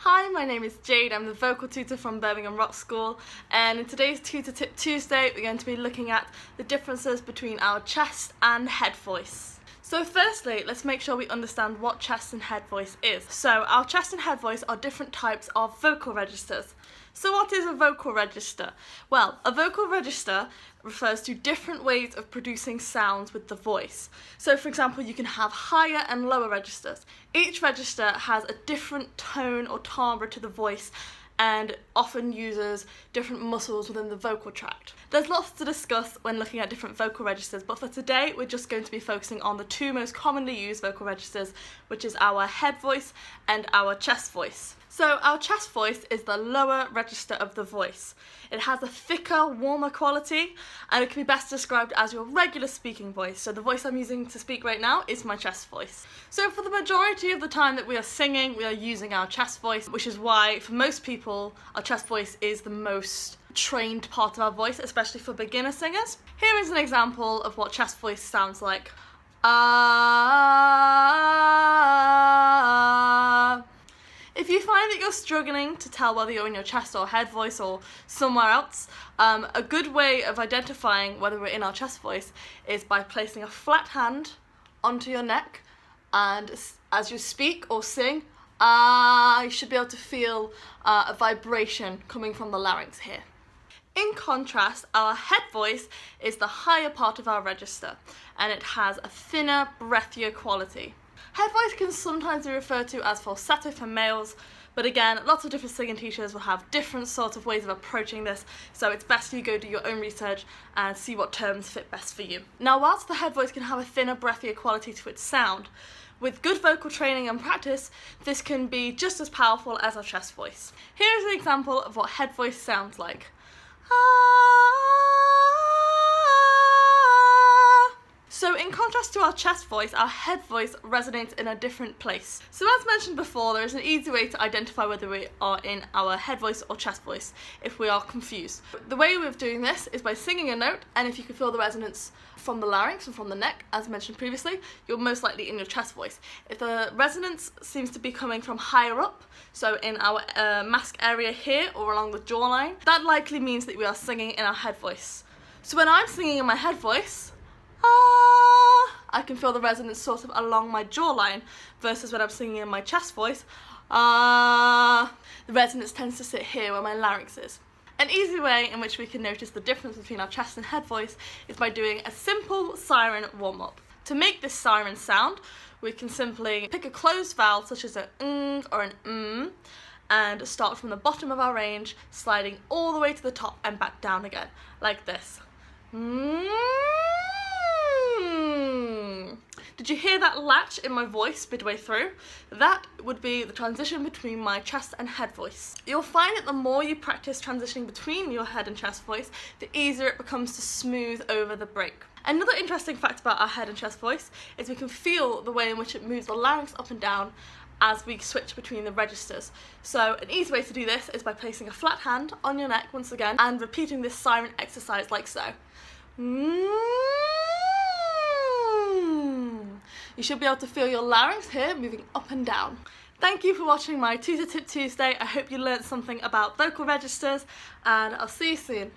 Hi, my name is Jade. I'm the vocal tutor from Birmingham Rock School, and in today's Tutor Tip Tuesday we're going to be looking at the differences between our chest and head voice. So firstly, let's make sure we understand what chest and head voice is. So our chest and head voice are different types of vocal registers. So what is a vocal register? Well, a vocal register refers to different ways of producing sounds with the voice. So for example, you can have higher and lower registers. Each register has a different tone or timbre to the voice and often uses different muscles within the vocal tract. There's lots to discuss when looking at different vocal registers, but for today we're just going to be focusing on the two most commonly used vocal registers, which is our head voice and our chest voice. So our chest voice is the lower register of the voice. It has a thicker, warmer quality, and it can be best described as your regular speaking voice. So the voice I'm using to speak right now is my chest voice. So for the majority of the time that we are singing, we are using our chest voice, which is why for most people, our chest voice is the most trained part of our voice, especially for beginner singers. Here is an example of what chest voice sounds like. If you find that you're struggling to tell whether you're in your chest or head voice or somewhere else, a good way of identifying whether we're in our chest voice is by placing a flat hand onto your neck, and as you speak or sing, you should be able to feel a vibration coming from the larynx here. In contrast, our head voice is the higher part of our register, and it has a thinner, breathier quality. Head voice can sometimes be referred to as falsetto for males, but again, lots of different singing teachers will have different sorts of ways of approaching this, so it's best you go do your own research and see what terms fit best for you. Now, whilst the head voice can have a thinner, breathier quality to its sound, with good vocal training and practice, this can be just as powerful as our chest voice. Here is an example of what head voice sounds like. So in contrast to our chest voice, our head voice resonates in a different place. So as mentioned before, there is an easy way to identify whether we are in our head voice or chest voice if we are confused. The way of doing this is by singing a note, and if you can feel the resonance from the larynx and from the neck, as mentioned previously, you're most likely in your chest voice. If the resonance seems to be coming from higher up, so in our mask area here or along the jawline, that likely means that we are singing in our head voice. So when I'm singing in my head voice, I can feel the resonance sort of along my jawline, versus when I'm singing in my chest voice, the resonance tends to sit here where my larynx is. An easy way in which we can notice the difference between our chest and head voice is by doing a simple siren warm-up. To make this siren sound, we can simply pick a closed vowel such as an ng or an and start from the bottom of our range, sliding all the way to the top and back down again, like this. Did you hear that latch in my voice midway through? That would be the transition between my chest and head voice. You'll find that the more you practice transitioning between your head and chest voice, the easier it becomes to smooth over the break. Another interesting fact about our head and chest voice is we can feel the way in which it moves the larynx up and down as we switch between the registers. So an easy way to do this is by placing a flat hand on your neck once again and repeating this siren exercise like so. You should be able to feel your larynx here moving up and down. Thank you for watching my Tutor Tip Tuesday. I hope you learned something about vocal registers, and I'll see you soon.